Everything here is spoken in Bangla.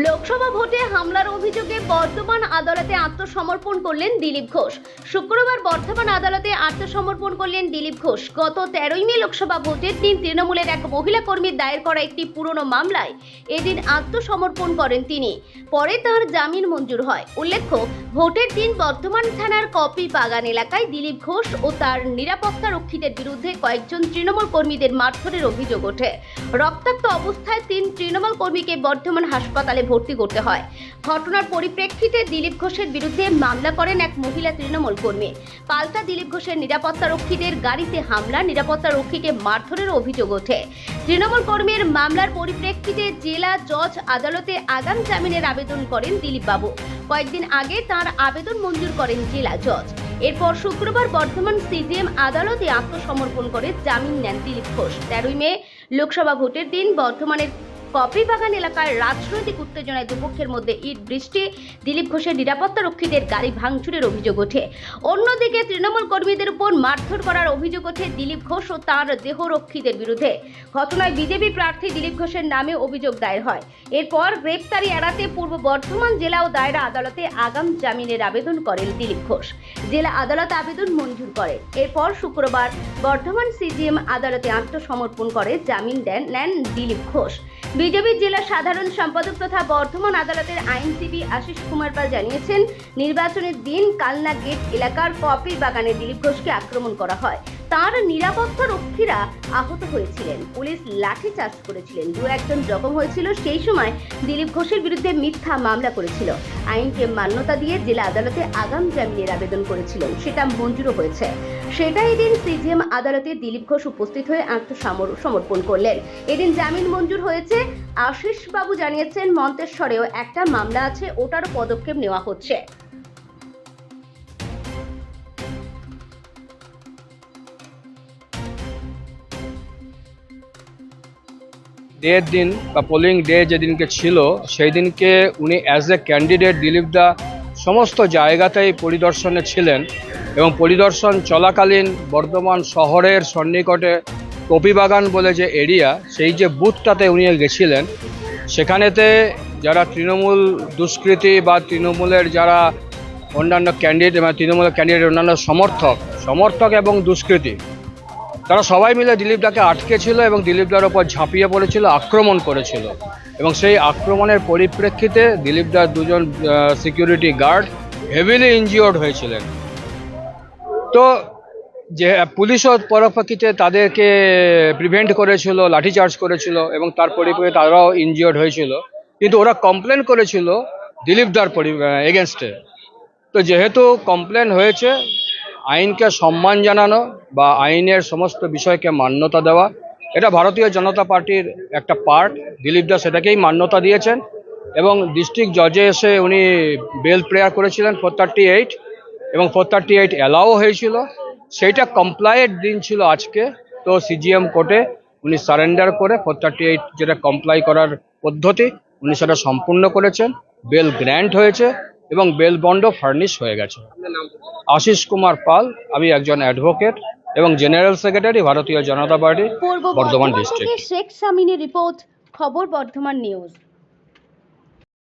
লোকসভা ভোটে হামলার অভিযোগে বর্ধমান আদালতে আত্মসমর্পণ করলেন দিলীপ ঘোষ। শুক্রবার বর্ধমান আদালতে আত্মসমর্পণ করলেন দিলীপ ঘোষ। গত 13ই মে লোকসভা ভোটের দিন তৃণমূলের এক মহিলা কর্মীর দায়ের করা একটি পুরনো মামলায় এদিন আত্মসমর্পণ করেন তিনি। পরে তার জামিন মঞ্জুর হয়। উল্লেখ্য, ভোটের দিন বর্ধমান থানার কপি বাগান এলাকায় দিলীপ ঘোষ ও তার নিরাপত্তা রক্ষীদের বিরুদ্ধে কয়েকজন তৃণমূল কর্মীদের মারধরের অভিযোগ ওঠে। রক্তাক্ত অবস্থায় 3 তৃণমূল কর্মীকে বর্ধমান হাসপাতালে ভর্তি করতে হয়। ঘটনার পরিপ্রেক্ষিতে দিলীপ ঘোষের বিরুদ্ধে মামলা করেন এক মহিলা তৃণমূল কর্মী। পাল্টা দিলীপ ঘোষের নিরাপত্তা রক্ষীদের গাড়িতে হামলা, নিরাপত্তা রক্ষীকে মারধরের অভিযোগ ওঠে। তৃণমূল কর্মীর মামলার পরিপ্রেক্ষিতে জেলা জজ আদালতে আগাম জামিনের আবেদন করেন দিলীপ বাবু। কয়েকদিন আগে তার আবেদন মঞ্জুর করেন জেলা জজ। এরপর শুক্রবার বর্ধমান সিজিএম আদালতে আত্মসমর্পণ করে জামিন নেন দিলীপ ঘোষ। 13ই মে লোকসভা ভোটের দিন বর্ধমানের কপিবাগান এলাকায় রাজনৈতিক উত্তেজনায় দুপক্ষের মধ্যে ইট বৃষ্টি, দিলীপ ঘোষের নিরাপত্তা রক্ষীদের গাড়ি ভাঙচুরের অভিযোগ ওঠে। অন্যদিকে তৃণমূল কর্মীদের উপর মারধর করার অভিযোগ ওঠে দিলীপ ঘোষ ও তার দেহরক্ষীদের বিরুদ্ধে। ঘটনায় বিজেপি প্রার্থী দিলীপ ঘোষের নামে অভিযোগ দায়ের হয়। এরপর গ্রেপ্তারি এড়াতে পূর্ব বর্ধমান জেলা ও দায়রা আদালতে আগাম জামিনের আবেদন করেন দিলীপ ঘোষ। জেলা আদালত আবেদন মঞ্জুর করে। এরপর শুক্রবার বর্ধমান সিজিএম আদালতে আত্মসমর্পণ করে জামিন নেন দিলীপ ঘোষ। বিজেপি জেলা সাধারণ সম্পাদক তথা বর্ধমান আদালতের আইনজীবী আশিস কুমার পাল জানিয়েছেন, নির্বাচনের দিন কালনা গেট এলাকার কপির বাগানে দিলীপ ঘোষকে আক্রমণ করা হয়। তার নিরাপত্তা রক্ষীরা আহত হয়েছিলেন, পুলিশ লাঠিচার্জ করেছিলেন, 2-1 জখম হয়েছিল। সেই সময় দিলীপ ঘোষের বিরুদ্ধে মিথ্যা মামলা করেছিল। আইনকে মান্যতা দিয়ে জেলা আদালতে আগাম জামিনের আবেদন করেছিলেন, সেটা মঞ্জুরও হয়েছে। সেটা এদিন সিজিএম আদালতে দিলীপ ঘোষ উপস্থিত হয়ে আত্মসমর্পণ করলেন। এদিন জামিন মঞ্জুর হয়েছে। আশিস বাবু জানিয়েছেন, মন্তেশ্বরেও একটা মামলা আছে, ওটারও পদক্ষেপ নেওয়া হচ্ছে। ডের দিন বা পোলিং ডে যেদিনকে ছিল সেই দিনকে উনি অ্যাজ এ ক্যান্ডিডেট দিলীপ দা সমস্ত জায়গাতেই পরিদর্শনে ছিলেন এবং পরিদর্শন চলাকালীন বর্ধমান শহরের সন্নিকটে কপিবাগান বলে যে এরিয়া, সেই যে বুথটাতে উনি গেছিলেন, সেখানেতে যারা তৃণমূল দুষ্কৃতী বা তৃণমূলের যারা অন্যান্য ক্যান্ডিডেট বা তৃণমূলের ক্যান্ডিডেট অন্যান্য সমর্থক এবং দুষ্কৃতী, তারা সবাই মিলে দিলীপ দাকে আটকে ছিল এবং দিলীপ দার ওপর ঝাঁপিয়ে পড়েছিল, আক্রমণ করেছিল। এবং সেই আক্রমণের পরিপ্রেক্ষিতে দিলীপ দার 2জন সিকিউরিটি গার্ড হেভিলি ইনজিওর্ড হয়েছিলেন। তো যে পুলিশও পরিপ্রেক্ষিতে তাদেরকে প্রিভেন্ট করেছিল, লাঠিচার্জ করেছিল এবং তার পরিপ্রেক্ষিতে তারাও ইনজিওর্ড হয়েছিল। কিন্তু ওরা কমপ্লেন করেছিল দিলীপ দার এগেনস্টে। তো যেহেতু কমপ্লেন হয়েছে, আইনকে সম্মান জানানো বা আইনের সমস্ত বিষয়কে মান্যতা দেওয়া, এটা ভারতীয় জনতা পার্টির একটা পার্ট। দিলীপ দাস সেটাকেই মান্যতা দিয়েছেন এবং ডিস্ট্রিক্ট জজে এসে উনি বেল প্রেয়ার করেছিলেন 438 এবং 438 অ্যালাও হয়েছিল। সেইটা কমপ্লাইয়ের দিন ছিল আজকে। তো সিজিএম কোর্টে উনি সারেন্ডার করে 438 যেটা কমপ্লাই করার পদ্ধতি, উনি সেটা সম্পূর্ণ করেছেন। বেল গ্র্যান্ট হয়েছে এবং বেল বন্ডও ফার্নিশ হয়ে গেছে। আশিস কুমার পাল, আমি একজন অ্যাডভোকেট এবং general secretary Bharatiya Janata party Bardhaman district. Sheikh সামিনের রিপোর্ট, খবর বর্ধমান নিউজ।